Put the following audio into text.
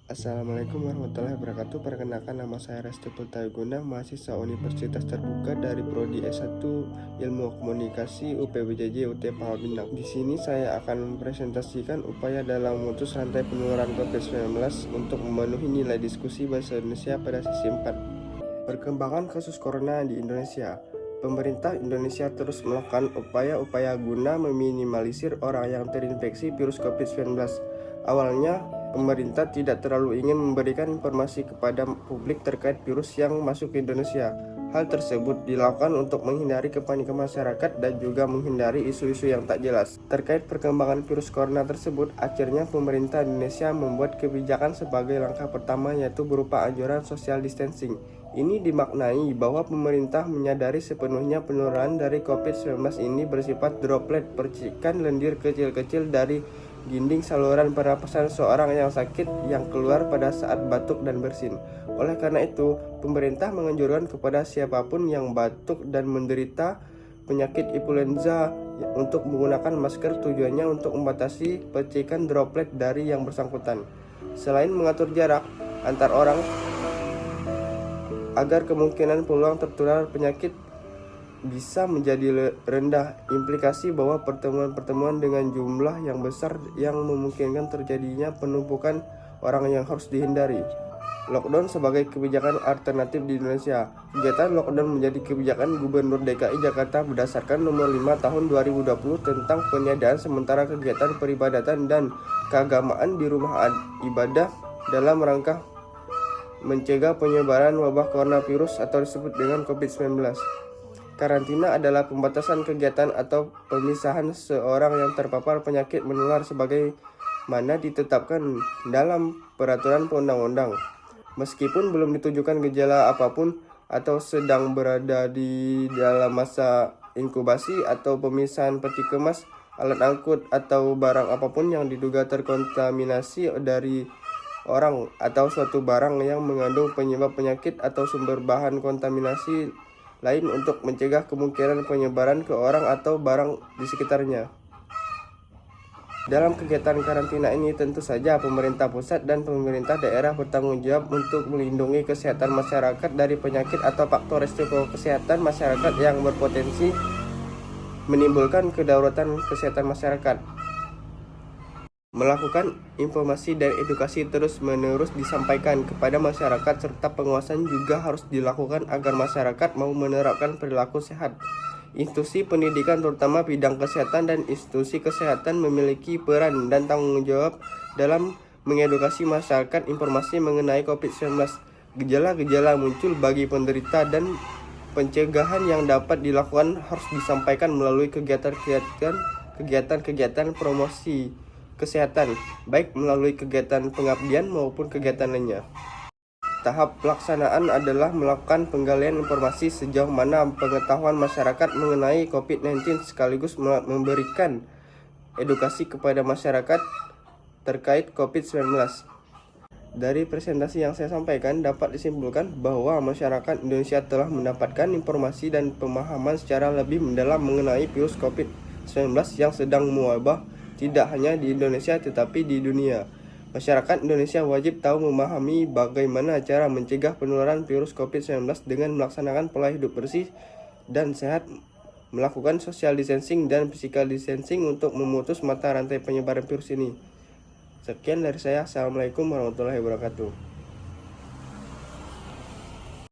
Assalamualaikum warahmatullahi wabarakatuh. Perkenalkan, nama saya Restu Pultayaguna, mahasiswa Universitas Terbuka dari Prodi S1 Ilmu Komunikasi UPBJJ UT Pangkal Pinang. Di sini saya akan mempresentasikan upaya dalam memutus rantai penularan COVID-19 untuk memenuhi nilai diskusi bahasa Indonesia pada sesi 4. Perkembangan kasus corona di Indonesia. Pemerintah Indonesia terus melakukan upaya-upaya guna meminimalisir orang yang terinfeksi virus COVID-19. Awalnya, pemerintah tidak terlalu ingin memberikan informasi kepada publik terkait virus yang masuk ke Indonesia. Hal tersebut dilakukan untuk menghindari kepanikan masyarakat dan juga menghindari isu-isu yang tak jelas. Terkait perkembangan virus corona tersebut, akhirnya pemerintah Indonesia membuat kebijakan sebagai langkah pertama, yaitu berupa anjuran social distancing. Ini dimaknai bahwa pemerintah menyadari sepenuhnya penularan dari COVID-19 ini bersifat droplet percikan lendir kecil-kecil dari dinding saluran pernapasan seorang yang sakit yang keluar pada saat batuk dan bersin. Oleh karena itu, pemerintah menganjurkan kepada siapapun yang batuk dan menderita penyakit influenza untuk menggunakan masker, tujuannya untuk membatasi percikan droplet dari yang bersangkutan. Selain mengatur jarak antar orang agar kemungkinan peluang tertular penyakit bisa menjadi rendah, implikasi bahwa pertemuan-pertemuan dengan jumlah yang besar yang memungkinkan terjadinya penumpukan orang yang harus dihindari. Lockdown sebagai kebijakan alternatif di Indonesia. Kegiatan lockdown menjadi kebijakan Gubernur DKI Jakarta berdasarkan nomor 5 tahun 2020 tentang peniadaan sementara kegiatan peribadatan dan keagamaan di rumah ibadah dalam rangka mencegah penyebaran wabah coronavirus atau disebut dengan COVID-19. Karantina adalah pembatasan kegiatan atau pemisahan seorang yang terpapar penyakit menular sebagaimana ditetapkan dalam peraturan perundang-undang. Meskipun belum ditunjukkan gejala apapun atau sedang berada di dalam masa inkubasi atau pemisahan peti kemas, alat angkut atau barang apapun yang diduga terkontaminasi dari orang atau suatu barang yang mengandung penyebab penyakit atau sumber bahan kontaminasi lain untuk mencegah kemungkinan penyebaran ke orang atau barang di sekitarnya. Dalam kegiatan karantina ini tentu saja pemerintah pusat dan pemerintah daerah bertanggung jawab untuk melindungi kesehatan masyarakat dari penyakit atau faktor risiko kesehatan masyarakat yang berpotensi menimbulkan kedaruratan kesehatan masyarakat. Melakukan informasi dan edukasi terus-menerus disampaikan kepada masyarakat serta pengawasan juga harus dilakukan agar masyarakat mau menerapkan perilaku sehat. Institusi pendidikan terutama bidang kesehatan dan institusi kesehatan memiliki peran dan tanggung jawab dalam mengedukasi masyarakat informasi mengenai COVID-19. Gejala-gejala muncul bagi penderita dan pencegahan yang dapat dilakukan harus disampaikan melalui kegiatan promosi kesehatan, baik melalui kegiatan pengabdian maupun kegiatan lainnya. Tahap pelaksanaan adalah melakukan penggalian informasi sejauh mana pengetahuan masyarakat mengenai COVID-19 sekaligus memberikan edukasi kepada masyarakat terkait COVID-19. Dari presentasi yang saya sampaikan dapat disimpulkan bahwa masyarakat Indonesia telah mendapatkan informasi dan pemahaman secara lebih mendalam mengenai virus COVID-19 yang sedang mewabah tidak hanya di Indonesia tetapi di dunia. Masyarakat Indonesia wajib tahu memahami bagaimana cara mencegah penularan virus COVID-19 dengan melaksanakan pola hidup bersih dan sehat, melakukan social distancing dan physical distancing untuk memutus mata rantai penyebaran virus ini. Sekian dari saya. Assalamualaikum warahmatullahi wabarakatuh.